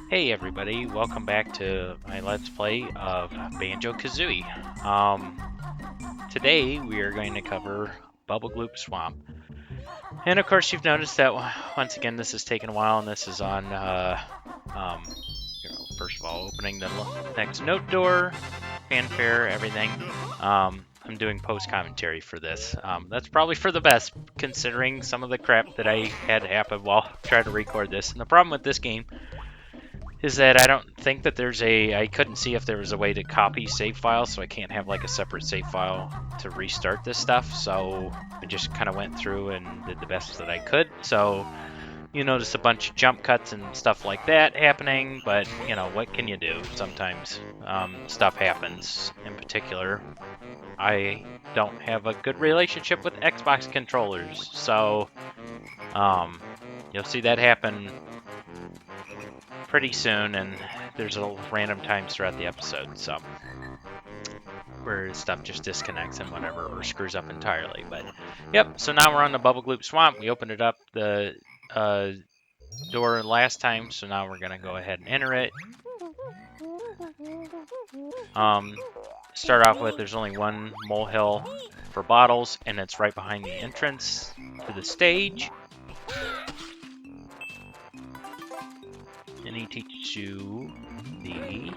Hey everybody, welcome back to my Let's Play of Banjo Kazooie. Today we are going to cover Bubblegloop Swamp. And of course you've noticed that once again this has taken a while and this is on, first of all opening the next note door, fanfare, everything. I'm doing post-commentary for this. That's probably for the best considering some of the crap that I had happen while trying to record this. And the problem with this game is that I don't think that I couldn't see if there was a way to copy save files, so I can't have like a separate save file to restart this stuff, so I just kind of went through and did the best that I could. So you notice a bunch of jump cuts and stuff like that happening, but you know, what can you do? Sometimes stuff happens. In particular, I don't have a good relationship with Xbox controllers, so you'll see that happen pretty soon, and there's a random times throughout the episode, so where stuff just disconnects and whatever, or screws up entirely. But yep, so now we're on the Bubblegloop Swamp. We opened it up the door last time, so now we're gonna go ahead and enter it. Start off with, there's only one molehill for bottles, and it's right behind the entrance to the stage. And he teaches you the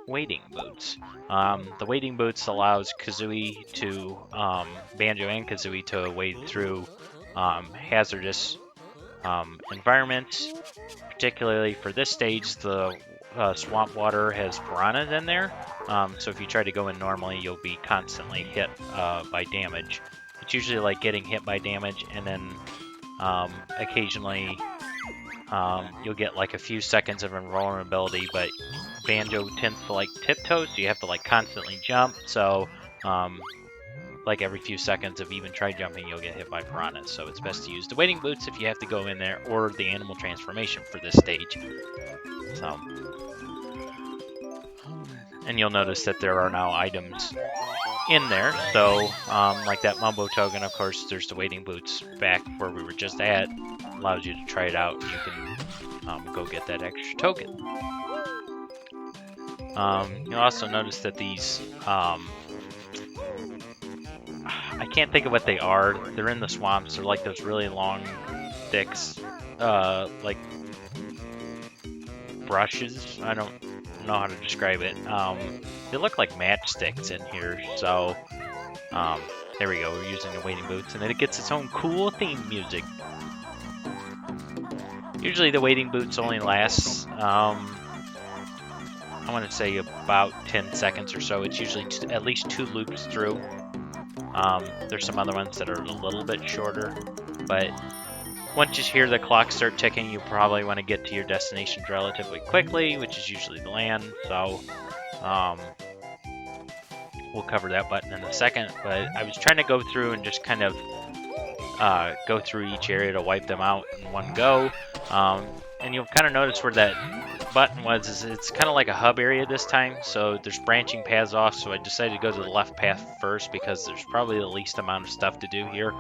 wading boots. The wading boots allows Kazooie to, Banjo and Kazooie to wade through hazardous environments. Particularly for this stage, the swamp water has piranhas in there. So if you try to go in normally, you'll be constantly hit by damage. It's usually like getting hit by damage, and then occasionally you'll get like a few seconds of invulnerability, but Banjo tends to like tiptoe, so you have to like constantly jump. So like every few seconds of even try jumping, you'll get hit by piranhas. So it's best to use the wading boots if you have to go in there, or the animal transformation for this stage. So, and you'll notice that there are now items in there. So like that Mumbo token, of course, there's the wading boots back where we were just at. Allows you to try it out, and you can go get that extra token. You'll also notice that these, I can't think of what they are. They're in the swamps. They're like those really long sticks, like brushes. I don't know how to describe it. They look like matchsticks in here. So there we go. We're using the wading boots, and then it gets its own cool theme music. Usually the wading boots only last, I want to say about 10 seconds or so. It's usually at least 2 loops through. There's some other ones that are a little bit shorter, but once you hear the clock start ticking, you probably want to get to your destination relatively quickly, which is usually the land. So we'll cover that button in a second, but I was trying to go through and just kind of go through each area to wipe them out in one go. And you'll kind of notice where that button was, is it's kind of like a hub area this time, so there's branching paths off, so I decided to go to the left path first because there's probably the least amount of stuff to do here.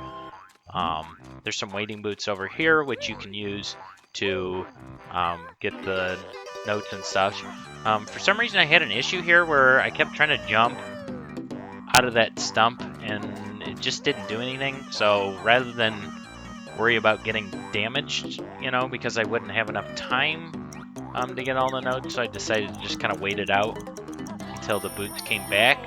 There's some wading boots over here which you can use to get the notes and stuff. For some reason I had an issue here where I kept trying to jump out of that stump and it just didn't do anything, so rather than worry about getting damaged, you know, because I wouldn't have enough time to get all the notes, so I decided to just kind of wait it out until the boots came back.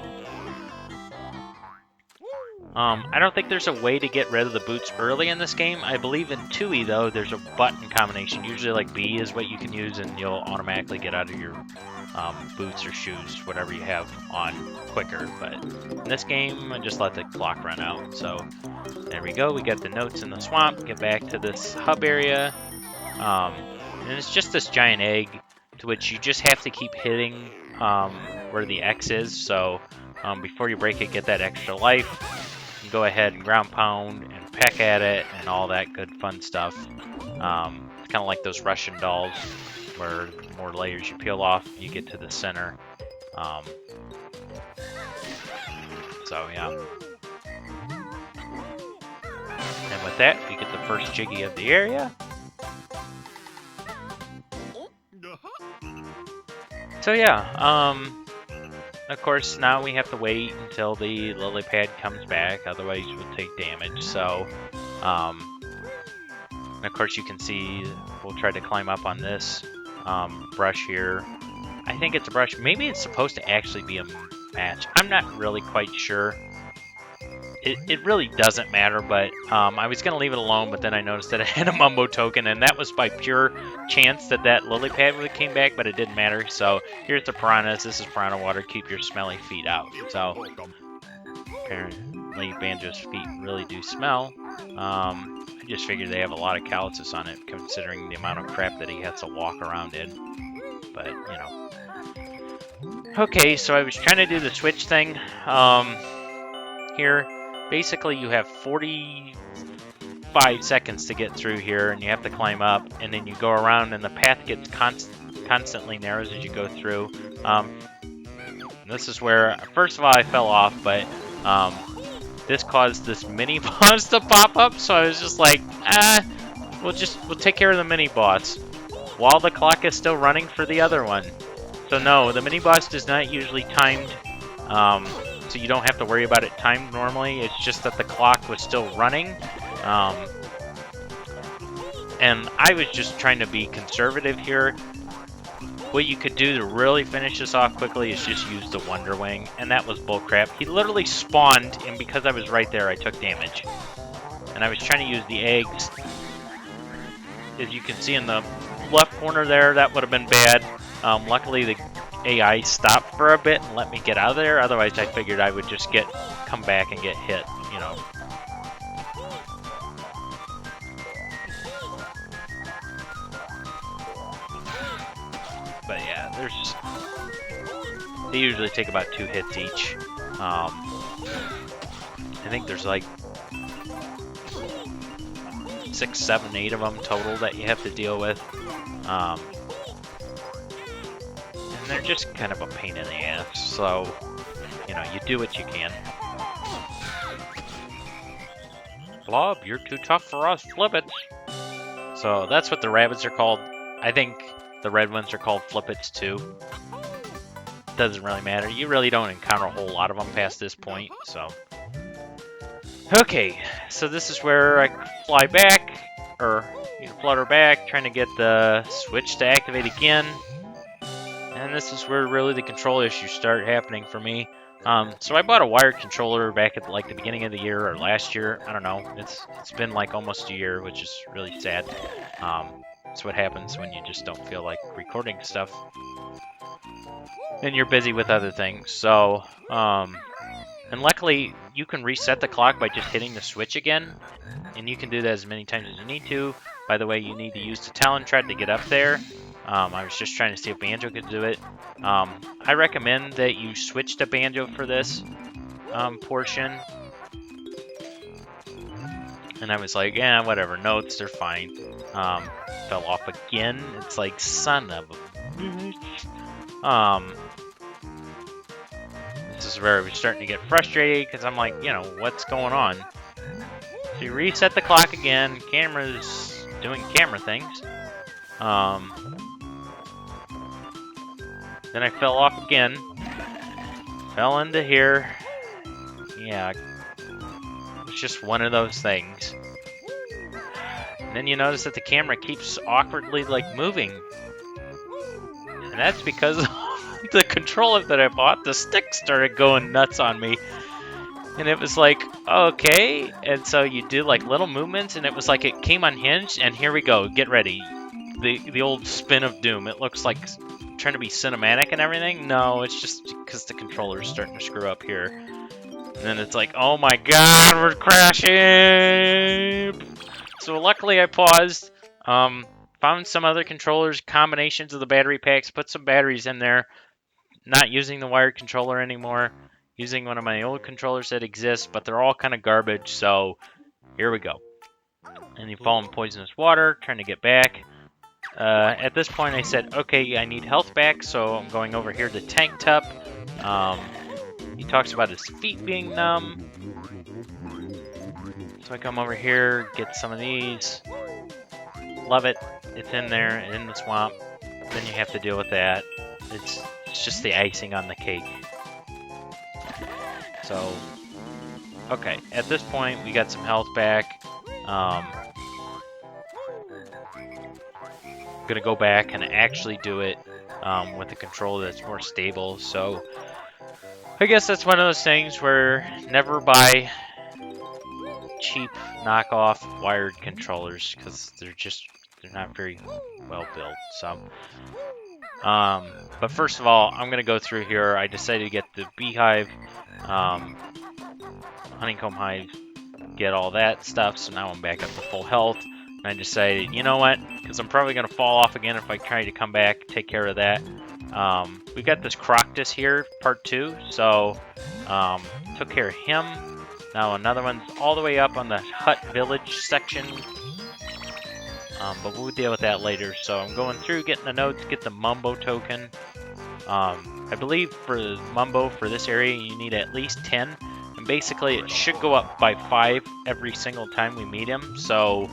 I don't think there's a way to get rid of the boots early in this game. I believe in 2E though, there's a button combination. Usually like B is what you can use, and you'll automatically get out of your boots or shoes, whatever you have on, quicker. But in this game, I just let the clock run out. So there we go. We got the notes in the swamp. Get back to this hub area. And it's just this giant egg to which you just have to keep hitting where the X is. So before you break it, get that extra life. And go ahead and ground pound and peck at it and all that good fun stuff. It's kind of like those Russian dolls, where the more layers you peel off, you get to the center. So yeah. And with that, you get the first Jiggy of the area. So yeah, of course now we have to wait until the lily pad comes back, otherwise we'll take damage. So, and of course you can see we'll try to climb up on this brush here. I think it's a brush. Maybe it's supposed to actually be a match. I'm not really quite sure. It really doesn't matter, but I was going to leave it alone, but then I noticed that it had a Mumbo token, and that was by pure chance that that lily pad would have came back, but it didn't matter. So here's the piranhas. This is piranha water. Keep your smelly feet out. So apparently Banjo's feet really do smell. I just figured they have a lot of calluses on it, considering the amount of crap that he has to walk around in. But, you know. Okay, so I was trying to do the switch thing here. Basically, you have 45 seconds to get through here, and you have to climb up, and then you go around, and the path gets constantly narrows as you go through. This is where, first of all, I fell off, but this caused this mini boss to pop up, so I was just like, we'll take care of the mini boss while the clock is still running for the other one. So no, the mini boss is not usually timed. So you don't have to worry about it timed normally. It's just that the clock was still running. And I was just trying to be conservative here. What you could do to really finish this off quickly is just use the Wonder Wing. And that was bullcrap. He literally spawned, and because I was right there, I took damage. And I was trying to use the eggs. As you can see in the left corner there, that would have been bad. Luckily, the AI stopped for a bit and let me get out of there. Otherwise, I figured I would just come back and get hit, you know. But yeah, they usually take about 2 hits each. I think there's like 6, 7, 8 of them total that you have to deal with. They're just kind of a pain in the ass, so, you know, you do what you can. Blob, you're too tough for us flippets. So that's what the rabbits are called. I think the red ones are called flippets too. Doesn't really matter. You really don't encounter a whole lot of them past this point, so. Okay, so this is where I fly back, or flutter back, trying to get the switch to activate again. And this is where really the control issues start happening for me. So I bought a wired controller back at like the beginning of the year or last year. I don't know. It's been like almost a year, which is really sad. That's what happens when you just don't feel like recording stuff. And you're busy with other things. So, and luckily you can reset the clock by just hitting the switch again. And you can do that as many times as you need to. By the way, you need to use the Talon Tread to get up there. I was just trying to see if Banjo could do it. I recommend that you switch to Banjo for this portion. And I was like, yeah, whatever, notes, they're fine. Fell off again. It's like, son of a bitch. This is where I was starting to get frustrated, because I'm like, you know, what's going on? So you reset the clock again, camera's doing camera things. Then I fell off again. Fell into here. Yeah. It's just one of those things. And then you notice that the camera keeps awkwardly, like, moving. And that's because the controller that I bought, the stick started going nuts on me. And it was like, okay. And so you do, like, little movements, and it was like it came unhinged, and here we go. Get ready. The old spin of doom. It looks like trying to be cinematic and everything. No, it's just because the controller's starting to screw up here. And then it's like, oh my god, we're crashing! So luckily I paused, found some other controllers, combinations of the battery packs, put some batteries in there, not using the wired controller anymore, using one of my old controllers that exists, but they're all kind of garbage, so here we go. And you fall in poisonous water, trying to get back. At this point I said, okay, I need health back, so I'm going over here to Tank Tup. He talks about his feet being numb. So I come over here, get some of these. Love it. It's in there, in the swamp. Then you have to deal with that. It's just the icing on the cake. So, okay, at this point we got some health back. Gonna go back and actually do it with a controller that's more stable. So I guess that's one of those things where never buy cheap knockoff wired controllers because they're not very well built. So but first of all, I'm gonna go through here. I decided to get the beehive, honeycomb hive, get all that stuff. So now I'm back up to full health. And I decided, you know what? Because I'm probably going to fall off again if I try to come back, take care of that. We got this Croctus here, part 2. So, took care of him. Now another one's all the way up on the Hut Village section. But we'll deal with that later. So I'm going through, getting the notes, get the Mumbo token. I believe for Mumbo, for this area, you need at least 10. And basically, it should go up by 5 every single time we meet him. So,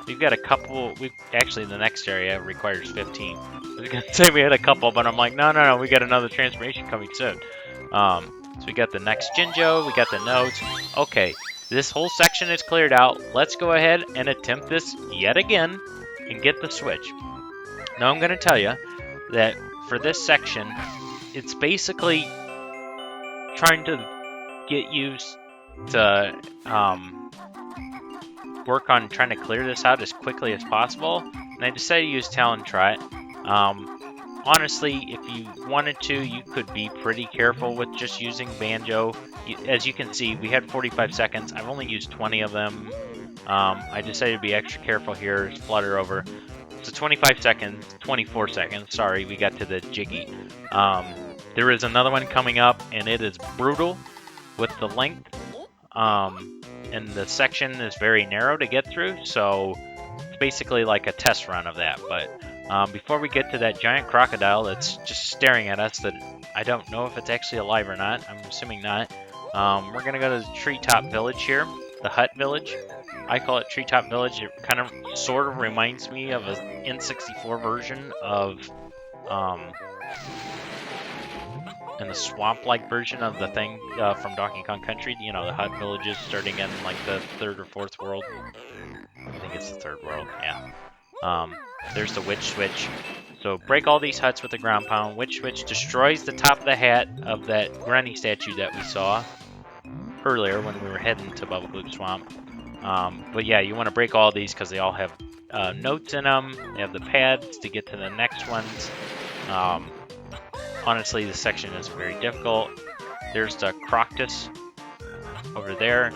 we've got a couple. Actually, the next area requires 15. I was gonna say we had a couple, but I'm like, no, we got another transformation coming soon. So we got the next Jinjo, we got the notes. Okay, this whole section is cleared out. Let's go ahead and attempt this yet again and get the switch. Now I'm gonna tell you that for this section, it's basically trying to get used to work on trying to clear this out as quickly as possible, and I decided to use Talon Trot. Honestly, if you wanted to, you could be pretty careful with just using Banjo. As you can see, we had 45 seconds. I've only used 20 of them. I decided to be extra careful here. Flutter over. So 25 seconds, 24 seconds. Sorry, we got to the Jiggy. There is another one coming up, and it is brutal with the length. And the section is very narrow to get through, so it's basically like a test run of that. But before we get to that giant crocodile that's just staring at us, that I don't know if it's actually alive or not, I'm assuming not, we're going to go to the Treetop Village here, the Hut Village. I call it Treetop Village. It kind of sort of reminds me of an N64 version of and the swamp-like version of the thing from Donkey Kong Country, you know, the hut villages starting in like the 3rd or 4th world. I think it's the 3rd world, yeah. There's the Witch Switch. So break all these huts with the ground pound. Witch Switch destroys the top of the hat of that granny statue that we saw earlier when we were heading to Bubblegloop Swamp. But yeah, you want to break all these because they all have notes in them. They have the pads to get to the next ones. Honestly, this section is very difficult. There's the Croctus over there.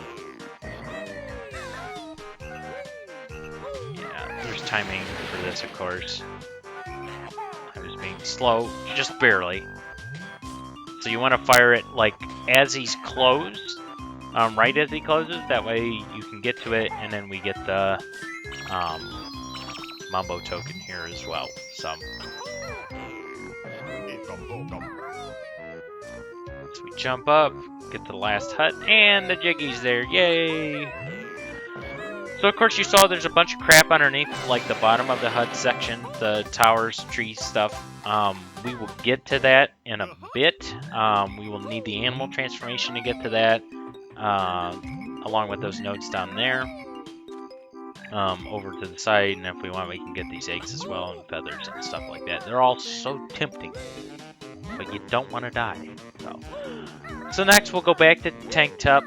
Yeah, there's timing for this, of course. I was being slow, just barely. So you want to fire it like as he's closed, right as he closes. That way you can get to it, and then we get the Mumbo token here as well. So we jump up, get to the last hut, and the Jiggy's there. Yay! So of course you saw there's a bunch of crap underneath, like the bottom of the hut section, the towers, trees, stuff. We will get to that in a bit. We will need the animal transformation to get to that, along with those notes down there. Over to the side, and if we want, we can get these eggs as well, and feathers and stuff like that. They're all so tempting, but you don't want to die. So next we'll go back to Tank Tup.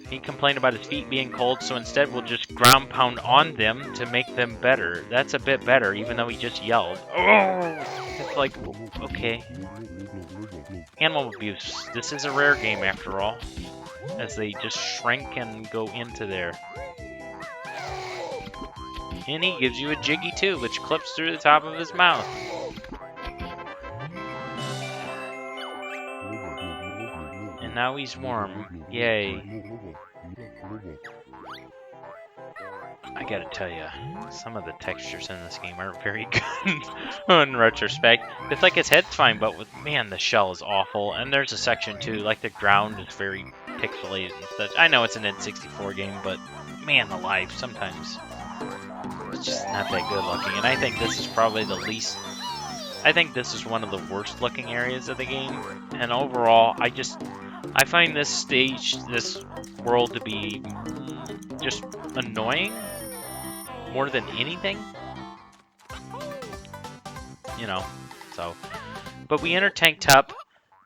He complained about his feet being cold, so instead we'll just ground pound on them to make them better. That's a bit better, even though he just yelled. Oh! It's like, okay. Animal abuse. This is a rare game after all, as they just shrink and go into there. And he gives you a Jiggy too, which clips through the top of his mouth. And now he's warm. Yay. I gotta tell you, some of the textures in this game aren't very good in retrospect. It's like his head's fine, but man, the shell is awful. And there's a section too, like the ground is very pixelated and such. I know it's an N64 game, but man alive, sometimes It's just not that good looking. And I think this is probably the least... I think this is one of the worst looking areas of the game. And overall, I find this stage, this world to be just annoying more than anything. You know, so... But we enter Tank Top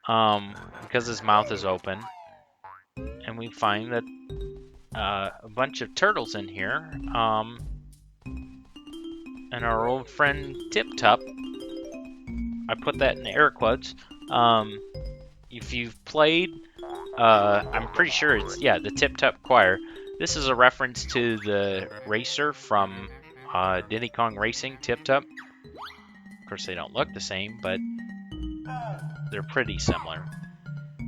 because his mouth is open. And we find that a bunch of turtles in here. And our old friend Tip Top, I put that in air quotes. If you've played, I'm pretty sure it's, yeah, the Tip Top Choir. This is a reference to the racer from Diddy Kong Racing, Tip Top. Of course, they don't look the same, but they're pretty similar.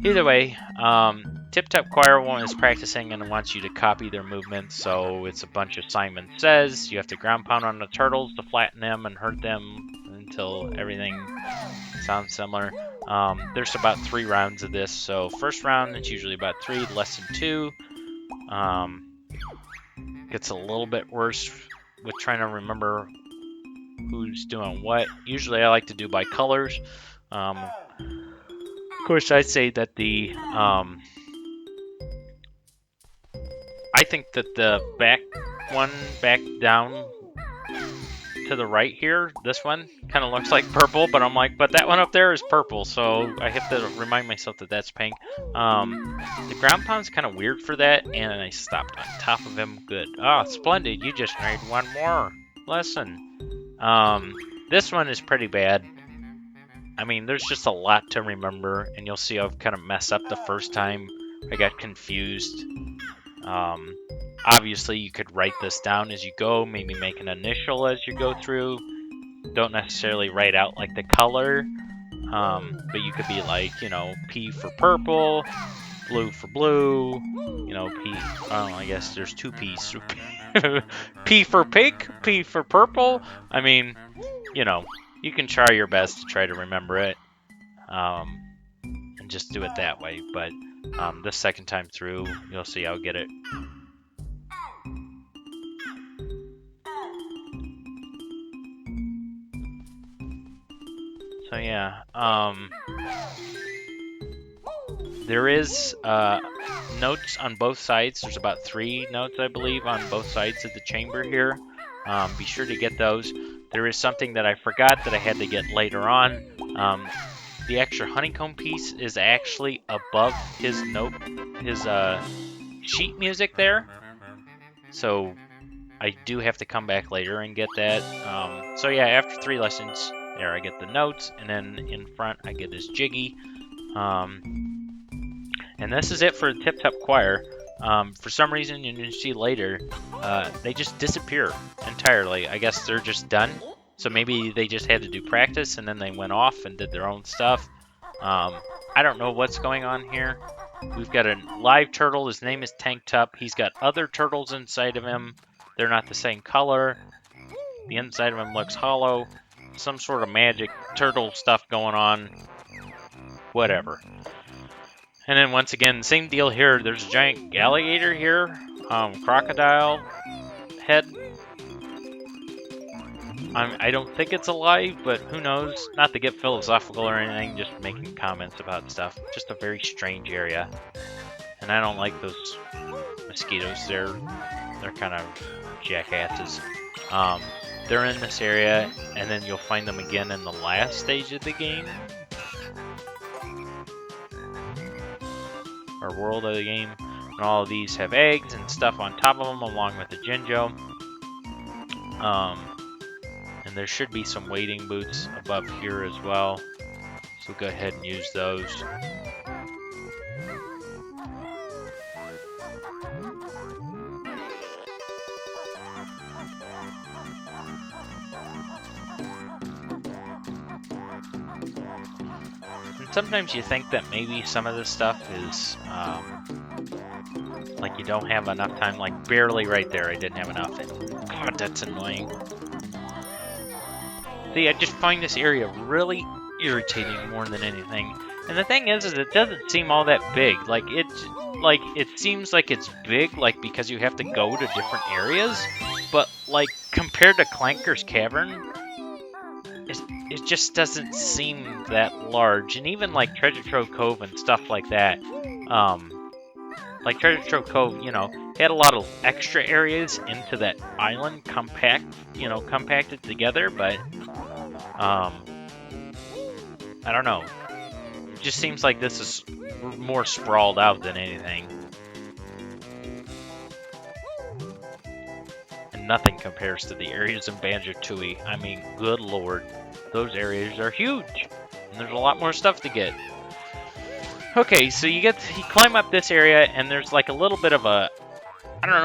Either way, Tip Top Choir is practicing and wants you to copy their movements, so it's a bunch of Simon Says. You have to ground pound on the turtles to flatten them and hurt them until everything sounds similar. There's about 3 rounds of this, so first round it's usually about 3, lesson 2. Gets a little bit worse with trying to remember who's doing what. Usually I like to do by colors. Of course, I'd say that the I think that the back down to the right here, this one kind of looks like purple, but I'm like, but that one up there is purple, so I have to remind myself that that's pink. The ground pound's kind of weird for that, and I stopped on top of him. Good. Oh, splendid! You just made one more lesson. This one is pretty bad. I mean, there's just a lot to remember, and you'll see I've kind of messed up the first time. I got confused. Obviously, you could write this down as you go, maybe make an initial as you go through. Don't necessarily write out like the color, but you could be like, you know, P for purple, blue for blue, you know, P, I guess there's 2 P's. P for pink, P for purple. I mean, you know, you can try your best to try to remember it, and just do it that way, but this second time through, you'll see I'll get it. So yeah, there is notes on both sides. There's about 3 notes, I believe, on both sides of the chamber here. Be sure to get those. There is something that I forgot that I had to get later on. The extra honeycomb piece is actually above his note, his sheet music there. So I do have to come back later and get that. So yeah, after 3 lessons, there I get the notes, and then in front I get his jiggy. And this is it for the Tip Top Choir. For some reason, you see later, they just disappear entirely. I guess they're just done. So maybe they just had to do practice, and then they went off and did their own stuff. I don't know what's going on here. We've got a live turtle. His name is Tank Top. He's got other turtles inside of him. They're not the same color. The inside of him looks hollow. Some sort of magic turtle stuff going on. Whatever. And then once again, same deal here. There's a giant alligator here. Crocodile head. I don't think it's alive, but who knows? Not to get philosophical or anything, just making comments about stuff. Just a very strange area. And I don't like those mosquitoes. They're kind of jackasses. They're in this area, and then you'll find them again in the last stage of the game. Or world of the game. And all of these have eggs and stuff on top of them, along with the Jinjo. And there should be some wading boots above here as well. So go ahead and use those. And sometimes you think that maybe some of this stuff is like you don't have enough time, like barely right there I didn't have enough. And God, that's annoying. See, I just find this area really irritating more than anything. And the thing is it doesn't seem all that big. Like it seems like it's big, like because you have to go to different areas. but like compared to Clanker's Cavern, it just doesn't seem that large. And even like Treasure Trove Cove and stuff like that, like Treasure Trove Cove, you know, had a lot of extra areas into that island compacted together, but I don't know. It just seems like this is more sprawled out than anything. And nothing compares to the areas in Banjo-Tooie. I mean, good lord. Those areas are huge. And there's a lot more stuff to get. Okay, so you climb up this area, and there's like a little bit of a, I don't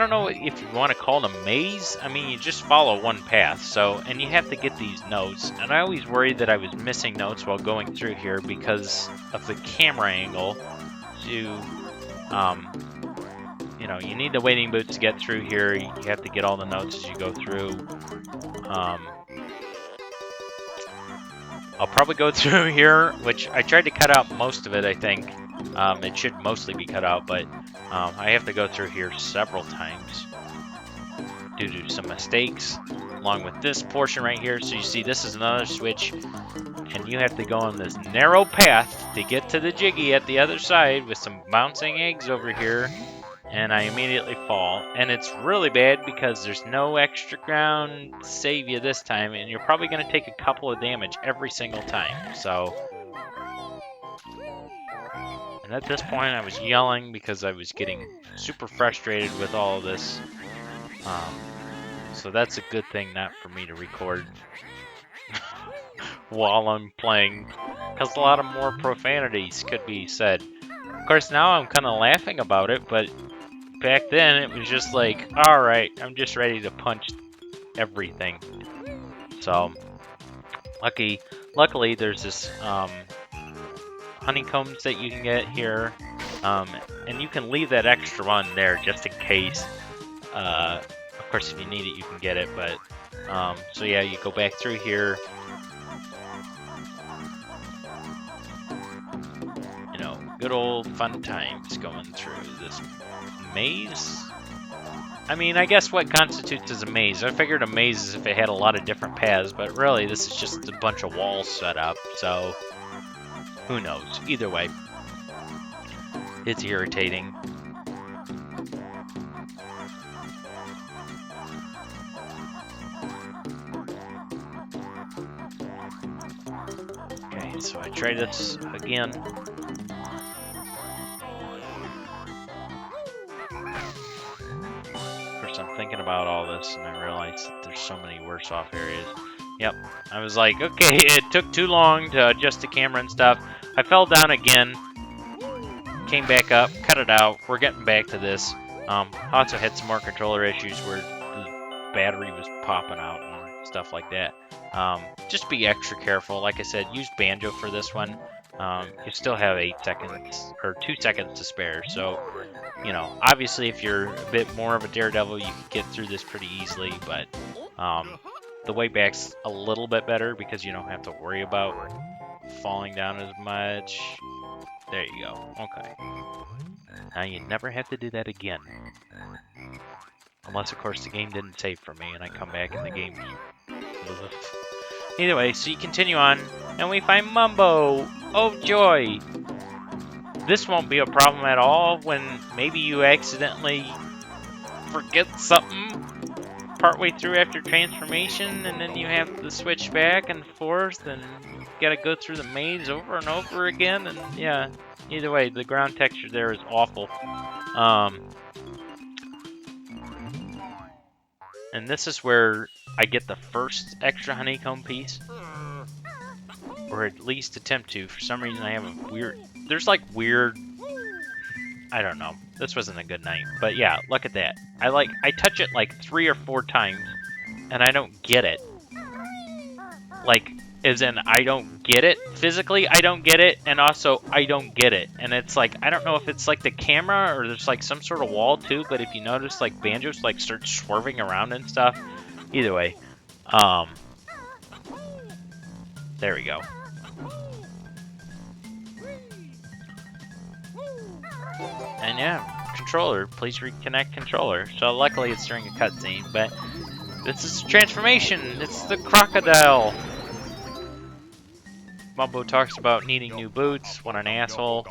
know if you want to call it a maze. I mean, you just follow one path, and you have to get these notes. And I always worried that I was missing notes while going through here because of the camera angle. You know, you need the wading boots to get through here. You have to get all the notes as you go through. I'll probably go through here, which I tried to cut out most of it, I think. It should mostly be cut out, but I have to go through here several times due to some mistakes, along with this portion right here. So you see this is another switch, and you have to go on this narrow path to get to the Jiggy at the other side with some bouncing eggs over here. And I immediately fall, and it's really bad because there's no extra ground to save you this time, and you're probably going to take a couple of damage every single time. So, and at this point I was yelling because I was getting super frustrated with all of this. So that's a good thing not for me to record while I'm playing, because a lot of more profanities could be said. Of course, now I'm kind of laughing about it, but back then it was just like, alright, I'm just ready to punch everything. So, luckily there's this honeycombs that you can get here, and you can leave that extra one there just in case. Of course, if you need it, you can get it, but so yeah, you go back through here. You know, good old fun times going through this maze. I mean, I guess what constitutes as a maze? I figured a maze is if it had a lot of different paths, but really this is just a bunch of walls set up, so who knows? Either way, it's irritating. Okay, so I try this again. I'm thinking about all this, and I realized that there's so many worse off areas. Yep, I was like, okay, it took too long to adjust the camera and stuff. I fell down again, came back up, cut it out. We're getting back to this. Also had some more controller issues where the battery was popping out and stuff like that. Just be extra careful. Like I said, use Banjo for this one. You still have 8 seconds, or 2 seconds to spare, so, you know, obviously if you're a bit more of a daredevil, you can get through this pretty easily, but the way back's a little bit better because you don't have to worry about falling down as much. There you go. Okay. Now you never have to do that again. Unless, of course, the game didn't save for me and I come back and the game... Either way, so you continue on, and we find Mumbo! Oh joy! This won't be a problem at all when maybe you accidentally forget something partway through after transformation, and then you have to switch back and forth, and you gotta go through the maze over and over again, and yeah, either way, the ground texture there is awful. And this is where I get the first extra honeycomb piece, or at least attempt to. For some reason I have a weird, there's like weird, I don't know, this wasn't a good night, but yeah, look at that. I touch it like 3 or 4 times, and I don't get it. Like, as in, I don't get it. Physically, I don't get it, and also, I don't get it. And it's like, I don't know if it's like the camera, or there's like some sort of wall too, but if you notice, like, Banjo's like starts swerving around and stuff. Either way, there we go. And yeah, controller. Please reconnect controller. So luckily it's during a cutscene, but this is transformation. It's the crocodile. Mumbo talks about needing new boots. What an asshole.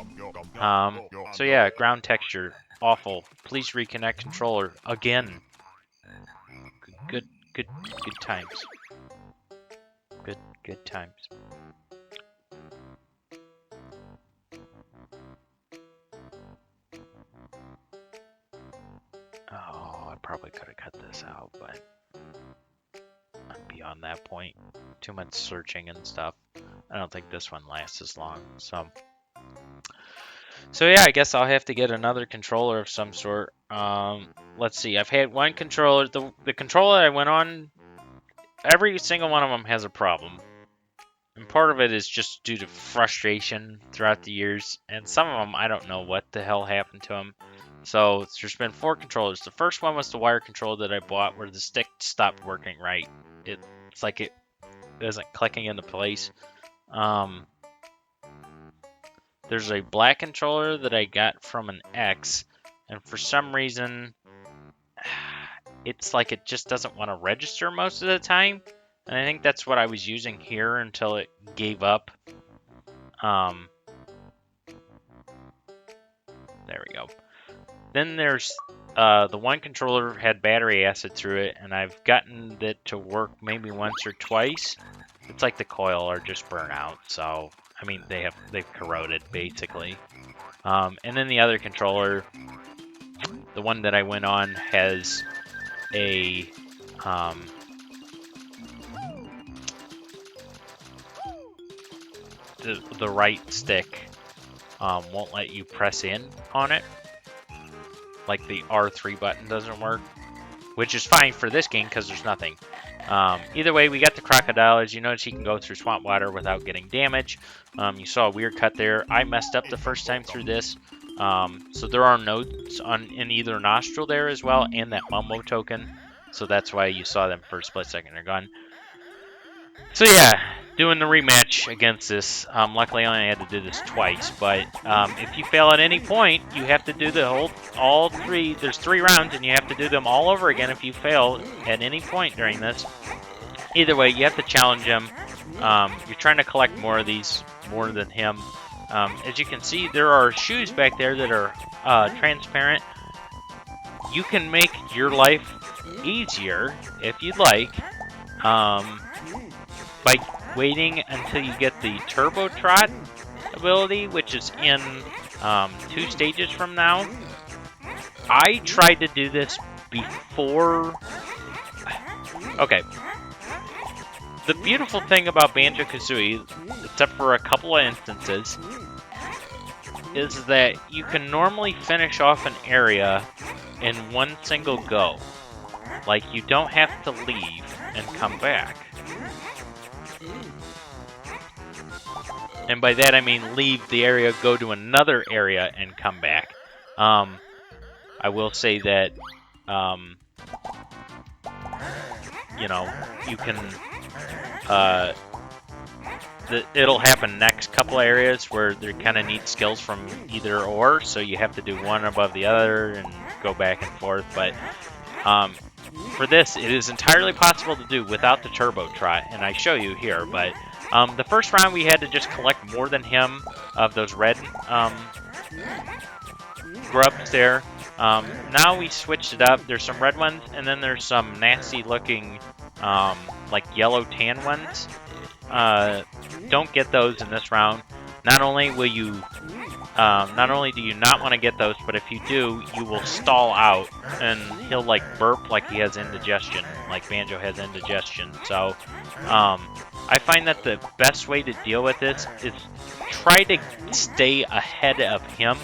So yeah, ground texture, awful. Please reconnect controller again. Good times. Good times. Oh, I probably could have cut this out, but I'm beyond that point. Too much searching and stuff. I don't think this one lasts as long. So yeah, I guess I'll have to get another controller of some sort. Let's see. I've had one controller. The controller I went on, every single one of them has a problem. And part of it is just due to frustration throughout the years. And some of them, I don't know what the hell happened to them. So there's been 4 controllers. The first one was the wire controller that I bought where the stick stopped working right. It's like it isn't clicking into place. There's a black controller that I got from an ex, and for some reason, it's like it just doesn't want to register most of the time. And I think that's what I was using here until it gave up. There we go. Then there's the one controller had battery acid through it, and I've gotten it to work maybe once or twice. It's like the coil are just burnt out, so I mean they've corroded basically. And then the other controller, the one that I went on, has a the right stick won't let you press in on it. Like the R3 button doesn't work, which is fine for this game because there's nothing. Either way, we got the crocodile. As you notice, he can go through swamp water without getting damage. You saw a weird cut there. I messed up the first time through this. So there are nodes in either nostril there as well, and that Mumbo token. So that's why you saw them for a split second. They're gone. So yeah, doing the rematch against this. Luckily, I only had to do this twice. But if you fail at any point, you have to do all 3. There's 3 rounds, and you have to do them all over again if you fail at any point during this. Either way, you have to challenge him. You're trying to collect more of these, more than him. As you can see, there are shoes back there that are transparent. You can make your life easier if you'd like. By waiting until you get the Turbo Trot ability, which is in 2 stages from now. I tried to do this before... Okay. The beautiful thing about Banjo-Kazooie, except for a couple of instances, is that you can normally finish off an area in one single go. Like, you don't have to leave and come back. And by that I mean leave the area, go to another area, and come back. I will say that, you know, you can, it'll happen next couple areas where there kind of need skills from either or, so you have to do one above the other and go back and forth. But for this, it is entirely possible to do without the Turbo Trot, and I show you here. But the first round we had to just collect more than him of those red grubs there. Now we switched it up. There's some red ones, and then there's some nasty looking like yellow tan ones. Don't get those in this round. Not only do you not want to get those, but if you do, you will stall out, and he'll like burp like he has indigestion, like Banjo has indigestion. So I find that the best way to deal with this is try to stay ahead of him,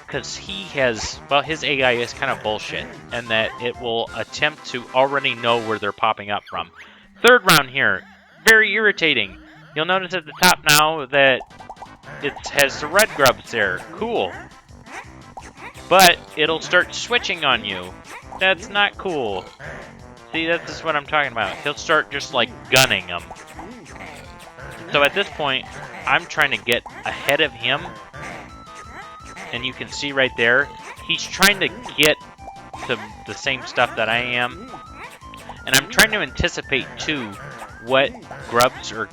because he has, well, his AI is kind of bullshit, and that it will attempt to already know where they're popping up from. Third round here, very irritating. You'll notice at the top now that it has the red grubs there. Cool. But it'll start switching on you. That's not cool. See, that's just what I'm talking about. He'll start just like gunning them. So at this point, I'm trying to get ahead of him. And you can see right there, he's trying to get to the same stuff that I am. And I'm trying to anticipate, too, what grubs are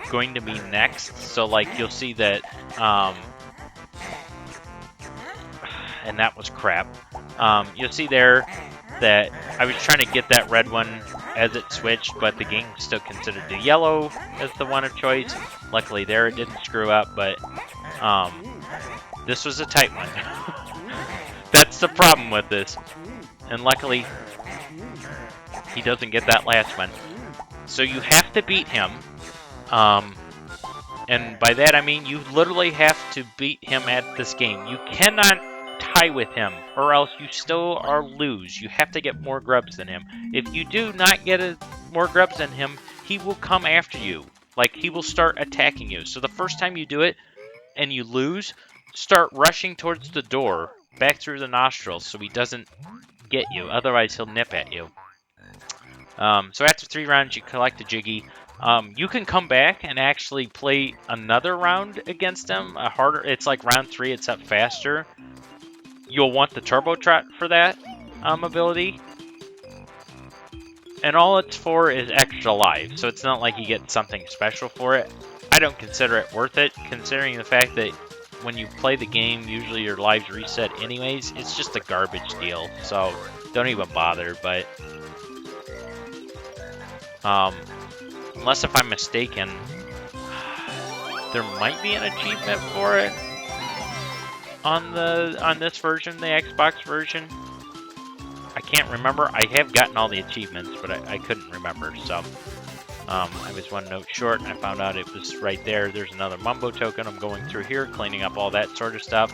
going to be next. So, like, you'll see that, and that was crap. You'll see there that I was trying to get that red one as it switched, but the game still considered the yellow as the one of choice. Luckily there it didn't screw up, but this was a tight one. That's the problem with this. And luckily he doesn't get that last one. So you have to beat him. And by that I mean you literally have to beat him at this game. You cannot tie with him, or else you still are lose. You have to get more grubs than him. If you do not get more grubs than him, he will come after you. Like, he will start attacking you. So the first time you do it and you lose, start rushing towards the door, back through the nostrils, so he doesn't get you. Otherwise, he'll nip at you. So after 3 rounds, you collect a Jiggy. You can come back and actually play another round against him. It's like round 3, it's up faster. You'll want the Turbo Trot for that ability. And all it's for is extra life, so it's not like you get something special for it. I don't consider it worth it, considering the fact that when you play the game, usually your lives reset anyways. It's just a garbage deal, so don't even bother. But unless if I'm mistaken, there might be an achievement for it on this version, the Xbox version. I can't remember. I have gotten all the achievements, but I couldn't remember. So I was 1 note short, and I found out it was right there. There's another Mumbo token. I'm going through here, cleaning up all that sort of stuff.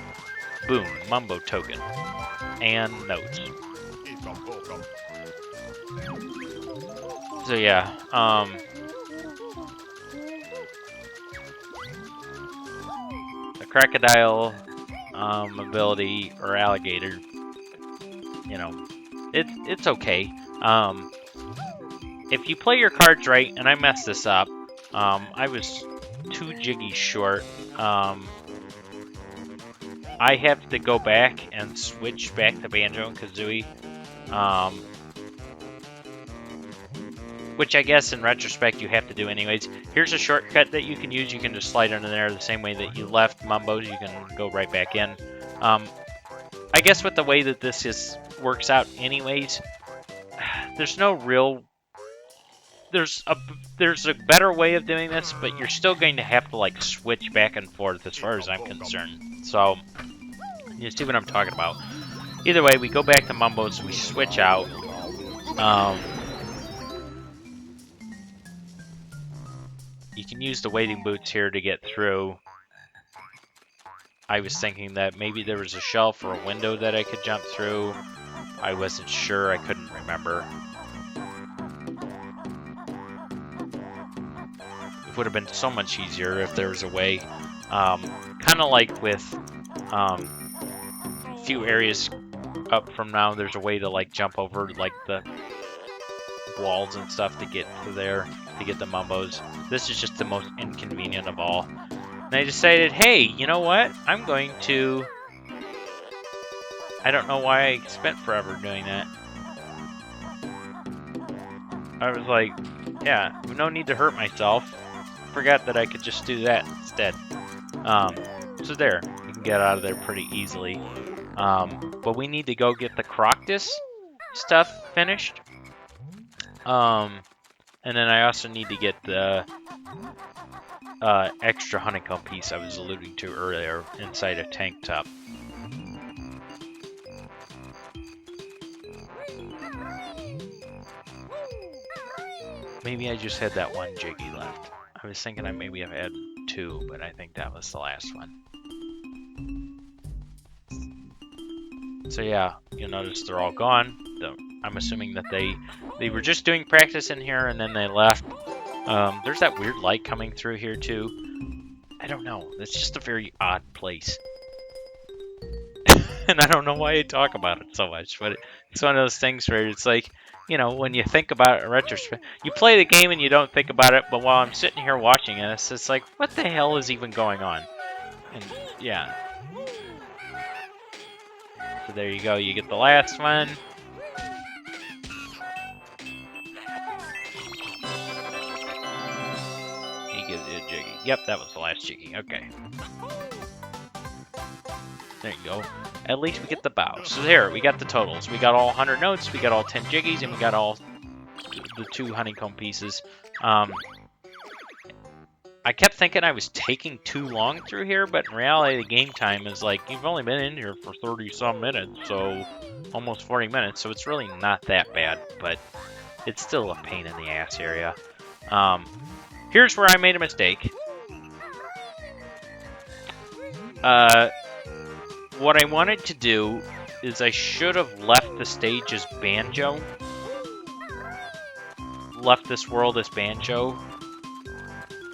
Boom, Mumbo token and notes. So yeah, the crocodile ability, or alligator, you know, it's okay. If you play your cards right, and I messed this up, I was 2 Jiggies short. I have to go back and switch back to Banjo and Kazooie, which I guess in retrospect you have to do anyways. Here's a shortcut that you can use. You can just slide under there the same way that you left Mumbo's. You can go right back in. I guess with the way that this works out anyways, there's no real... There's a better way of doing this, but you're still going to have to like switch back and forth as far as I'm concerned. So, you see what I'm talking about. Either way, we go back to Mumbo's, we switch out. You can use the waiting boots here to get through. I was thinking that maybe there was a shelf or a window that I could jump through. I wasn't sure, I couldn't remember. It would have been so much easier if there was a way. Kind of like with a few areas up from now, there's a way to like jump over like the walls and stuff to get to there, to get the Mumbos. This is just the most inconvenient of all. And I decided, hey, you know what? I'm going to... I don't know why I spent forever doing that. I was like, yeah, no need to hurt myself. Forgot that I could just do that instead. So there, you can get out of there pretty easily. But we need to go get the Croctus stuff finished. And then I also need to get the extra honeycomb piece I was alluding to earlier inside a tank top. Maybe I just had that 1 Jiggy left. I was thinking I maybe have had 2, but I think that was the last one. So yeah, you'll notice they're all gone. I'm assuming that they were just doing practice in here and then they left. There's that weird light coming through here too. I don't know. It's just a very odd place. And I don't know why I talk about it so much, but it's one of those things where it's like, you know, when you think about it in retrospect, you play the game and you don't think about it, but while I'm sitting here watching it, it's like, what the hell is even going on? And yeah. So there you go, you get the last one. He gives you a Jiggy. Yep, that was the last Jiggy. Okay. There you go. At least we get the bow. So there, we got the totals. We got all 100 notes, we got all 10 Jiggies, and we got all the 2 honeycomb pieces. I kept thinking I was taking too long through here, but in reality, the game time is like, you've only been in here for 30-some minutes, so almost 40 minutes, so it's really not that bad, but it's still a pain in the ass area. Here's where I made a mistake. What I wanted to do is I should have left the stage as Banjo. Left this world as Banjo.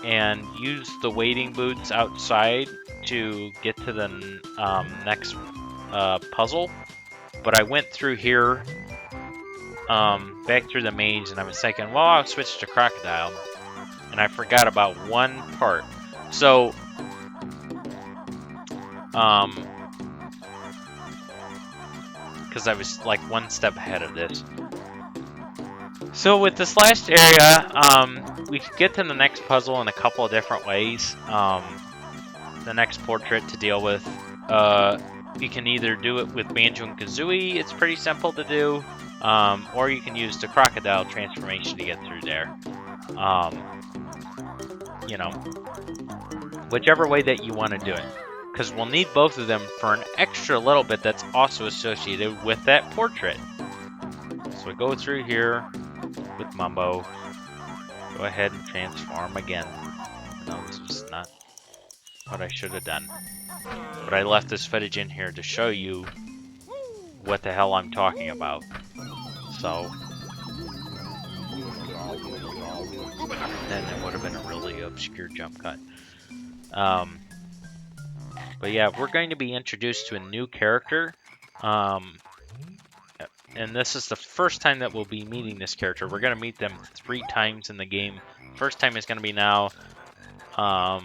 And used the waiting booths outside to get to the next puzzle. But I went through here, back through the maze, and I was thinking, well, I'll switch to Crocodile. And I forgot about one part. So, because I was like one step ahead of this. So with this last area, we could get to the next puzzle in a couple of different ways. The next portrait to deal with, you can either do it with Banjo and Kazooie, it's pretty simple to do, or you can use the Crocodile transformation to get through there. You know, whichever way that you want to do it. Because we'll need both of them for an extra little bit that's also associated with that portrait. So we go through here with Mumbo. Go ahead and transform again. No, this is not what I should have done. But I left this footage in here to show you what the hell I'm talking about. So, then it would have been a really obscure jump cut. But yeah, we're going to be introduced to a new character. And this is the first time that we'll be meeting this character. We're going to meet them 3 times in the game. First time is going to be now. I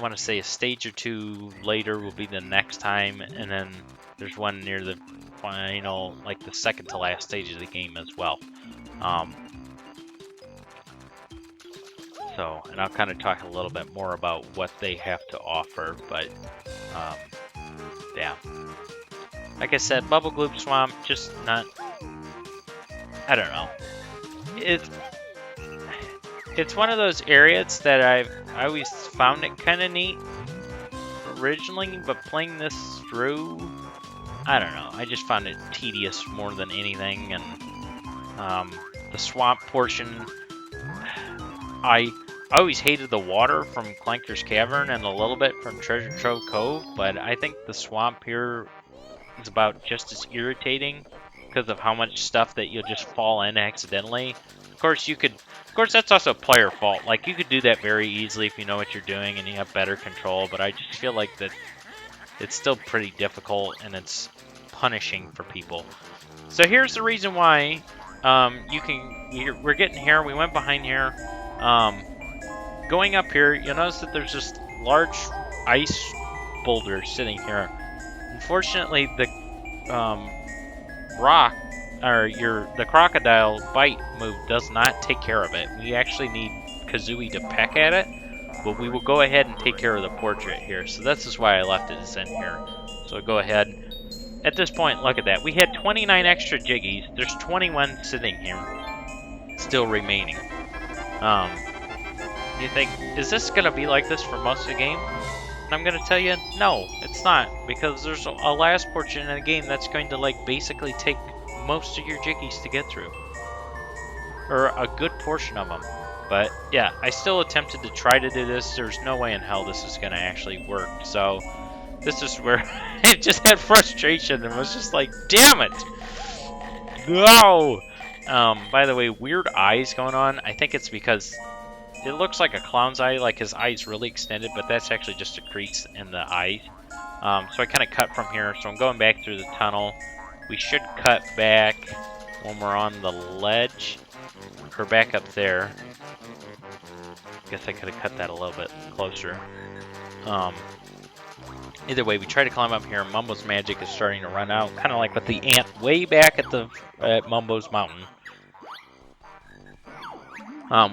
want to say a stage or 2 later will be the next time. And then there's one near the final, like the second to last stage of the game as well. And I'll kind of talk a little bit more about what they have to offer. But, yeah. Like I said, Bubblegloop Swamp, just not, I don't know. It's one of those areas that I always found it kind of neat originally, but playing this through, I don't know. I just found it tedious more than anything, and the swamp portion, I always hated the water from Clanker's Cavern and a little bit from Treasure Trove Cove, but I think the swamp here is about just as irritating because of how much stuff that you'll just fall in accidentally. Of course, that's also player fault. Like, you could do that very easily if you know what you're doing and you have better control, but I just feel like that it's still pretty difficult and it's punishing for people. So here's the reason why we're getting here. We went behind here. Going up here, you'll notice that there's just large ice boulders sitting here. Unfortunately, the the crocodile bite move does not take care of it. We actually need Kazooie to peck at it, but we will go ahead and take care of the portrait here. So this is why I left it as in here. So go ahead. At this point, look at that. We had 29 extra Jiggies. There's 21 sitting here, still remaining. You think, is this going to be like this for most of the game? And I'm going to tell you, no, it's not. Because there's a last portion in the game that's going to, like, basically take most of your Jiggies to get through. Or a good portion of them. But, yeah, I still attempted to try to do this. There's no way in hell this is going to actually work. So, this is where it just had frustration and was just like, damn it! No! By the way, weird eyes going on. I think it's because it looks like a clown's eye, like his eye's really extended, but that's actually just a crease in the eye. So I kind of cut from here, so I'm going back through the tunnel. We should cut back when we're on the ledge, or back up there. I guess I could have cut that a little bit closer. Either way, we try to climb up here. Mumbo's magic is starting to run out, kind of like with the ant way back at Mumbo's mountain,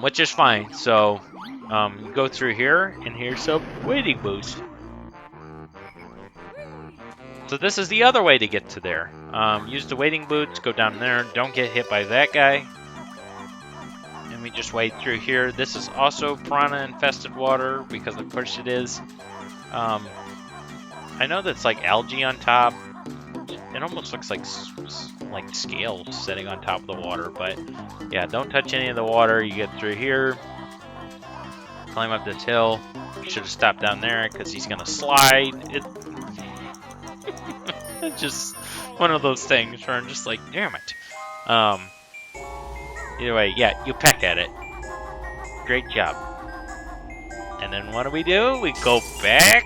which is fine. So go through here, and here's some waiting boost. So this is the other way to get to there. Use the waiting boots, go down there. Don't get hit by that guy. And we just wade through here. This is also piranha-infested water, because of course it is. I know that's like algae on top. It almost looks like scales sitting on top of the water, but yeah, don't touch any of the water. You get through here, climb up this hill. You should have stopped down there because he's gonna slide. It's just one of those things where I'm just like, damn it. Either way, yeah, you peck at it. Great job. And then what do? We go back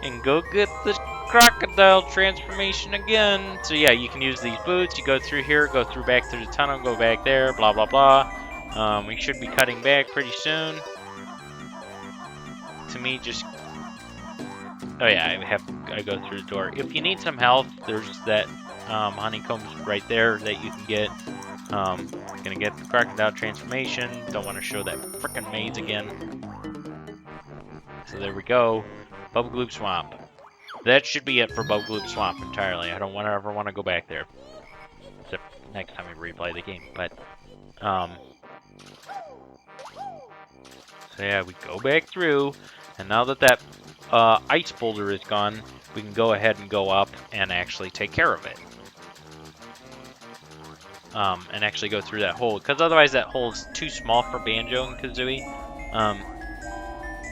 and go get the crocodile transformation again. So yeah, you can use these boots. You go through here, go back through the tunnel, go back there, blah, blah, blah. We should be cutting back pretty soon. To me, just... Oh yeah, I go through the door. If you need some health, there's that honeycombs right there that you can get. Gonna get the crocodile transformation. Don't want to show that frickin' maze again. So there we go. Bubblegloop Swamp. That should be it for Bubblegloop Swamp entirely. I don't ever want to go back there. Except next time we replay the game. But, so yeah, we go back through. And now that ice boulder is gone, we can go ahead and go up and actually take care of it. And actually go through that hole. Because otherwise that hole is too small for Banjo and Kazooie.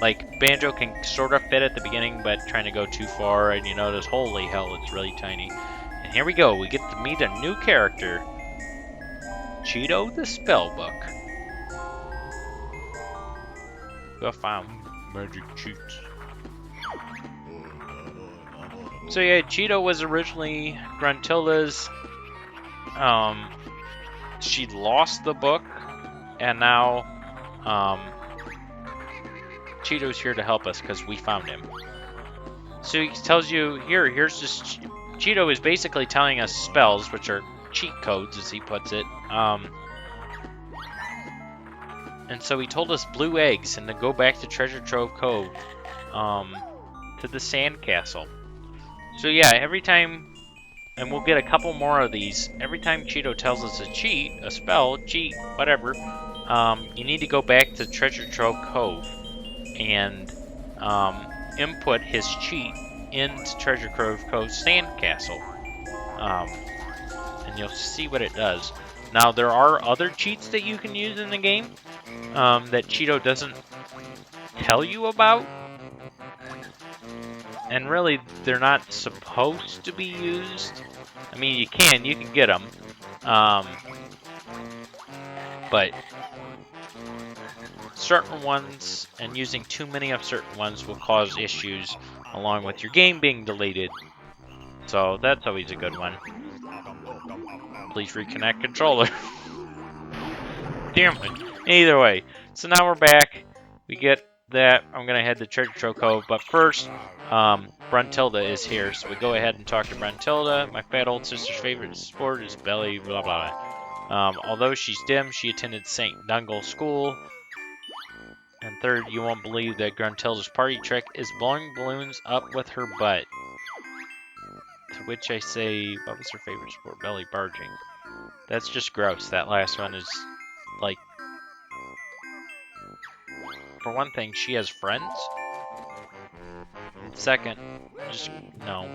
Like, Banjo can sort of fit at the beginning, but trying to go too far, and you notice, holy hell, it's really tiny. And here we go, we get to meet a new character. Cheeto the Spellbook. Go find magic cheats. So yeah, Cheeto was originally Gruntilda's. She lost the book, and now, Cheeto's here to help us because we found him. So he tells you, here's this... Cheeto is basically telling us spells, which are cheat codes, as he puts it. And so he told us blue eggs and to go back to Treasure Trove Cove, to the sand castle. So yeah, every time, and we'll get a couple more of these, every time Cheeto tells us a cheat, a spell, cheat, whatever, you need to go back to Treasure Trove Cove and input his cheat into Treasure Cove Sand Castle, and you'll see what it does. Now there are other cheats that you can use in the game that Cheeto doesn't tell you about, and really they're not supposed to be used. I mean, you can get them, but certain ones, and using too many of certain ones, will cause issues along with your game being deleted. So that's always a good one. Please reconnect controller. Damn it. Either way, so now we're back. We get that. I'm gonna head to Treasure Trove Cove, but first, Bruntilda is here, so we go ahead and talk to Bruntilda. My fat old sister's favorite sport is belly, blah blah. Although she's dim, she attended St. Dungal School. And third, you won't believe that Gruntilda's party trick is blowing balloons up with her butt. To which I say, what was her favorite sport? Belly barging. That's just gross. That last one is, like... For one thing, she has friends. And second, just, no.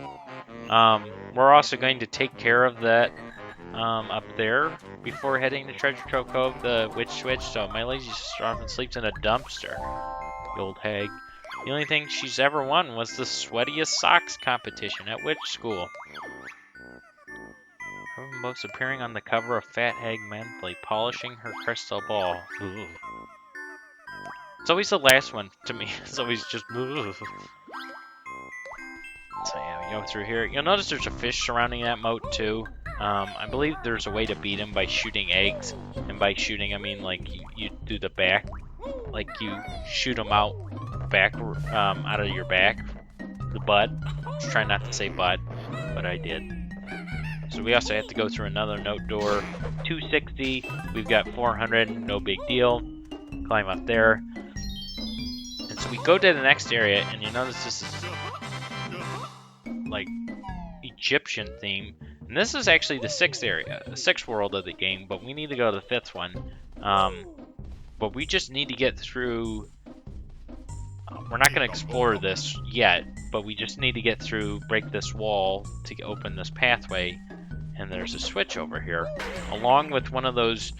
We're also going to take care of that up there before heading to Treasure Trove Cove, the witch switch. So my lazy sister often sleeps in a dumpster. The old hag. The only thing she's ever won was the sweatiest socks competition at witch school. Most appearing on the cover of Fat Hag Monthly, polishing her crystal ball. Ooh. It's always the last one to me. It's always just. Ooh. So yeah, we go through here. You'll notice there's a fish surrounding that moat too. I believe there's a way to beat him by shooting eggs, and by shooting I mean like you do the back, like you shoot them out of your back, the butt. Try not to say butt, but I did. So we also have to go through another note door. 260. We've got 400. No big deal. Climb up there. And so we go to the next area, and you notice this is like Egyptian theme. And this is actually the 6th area, the 6th world of the game, but we need to go to the 5th one. But we just need to get through. We're not going to explore this yet, but we just need to get through, break this wall to open this pathway. And there's a switch over here, along with one of those,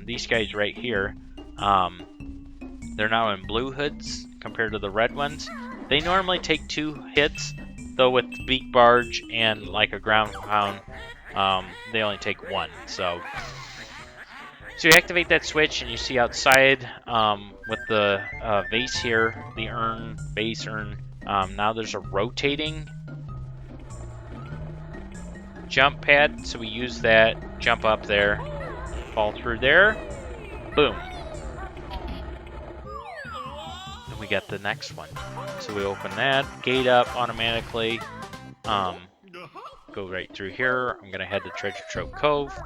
these guys right here. They're now in blue hoods compared to the red ones. They normally take 2 hits, though with the beak barge and like a ground pound, they only take 1. So you activate that switch, and you see outside with the vase here, the urn, vase urn. Now there's a rotating jump pad, so we use that, jump up there, fall through there, boom. And we got the next one. So we open that, gate up automatically, go right through here. I'm gonna head to Treasure Trove Cove.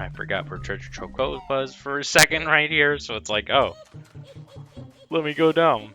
I forgot where Treasure Trove Cove was for a second right here, so it's like, oh, let me go down.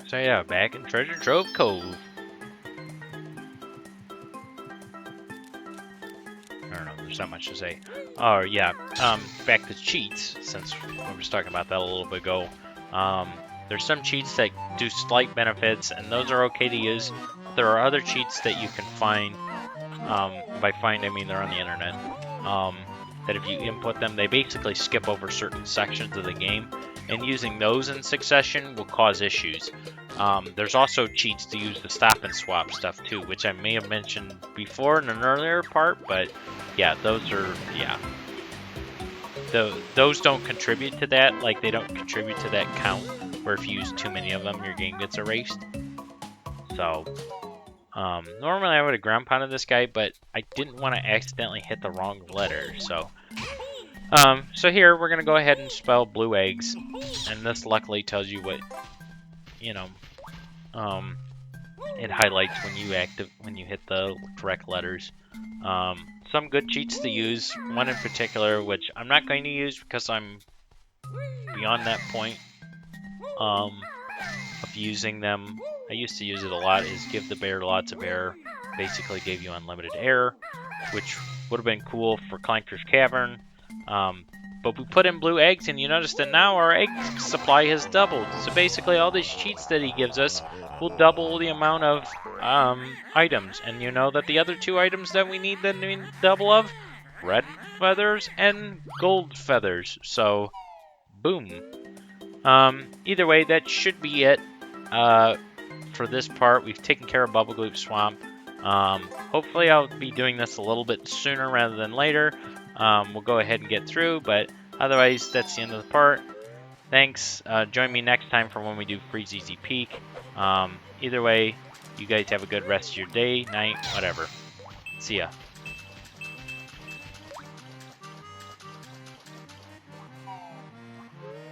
So yeah, back in Treasure Trove Cove. I don't know, there's not much to say. Oh yeah, back to cheats, since I was talking about that a little bit ago. There's some cheats that do slight benefits, and those are okay to use. There are other cheats that you can find, by find I mean they're on the internet, that if you input them, they basically skip over certain sections of the game, and using those in succession will cause issues. There's also cheats to use the stop and swap stuff too, which I may have mentioned before in an earlier part, but yeah, those are, yeah. Those don't contribute to that, like they don't contribute to that count, where if you use too many of them, your game gets erased. So, normally I would have ground pounded this guy, but I didn't want to accidentally hit the wrong letter, so. So here, we're going to go ahead and spell blue eggs, and this luckily tells you what, you know, it highlights when you hit the correct letters. Some good cheats to use, one in particular, which I'm not going to use because I'm beyond that point of using them. I used to use it a lot, is give the bear lots of air. Basically gave you unlimited air, which would have been cool for Clanker's Cavern. But we put in blue eggs, and you notice that now our egg supply has doubled. So basically all these cheats that he gives us will double the amount of items. And you know that the other 2 items that we need double of? Red feathers and gold feathers. So, boom. Either way, that should be it for this part. We've taken care of Bubblegloop Swamp. Hopefully I'll be doing this a little bit sooner rather than later. We'll go ahead and get through, but otherwise, that's the end of the part. Thanks. Join me next time for when we do Freeze Easy Peak. Either way, you guys have a good rest of your day, night, whatever. See ya.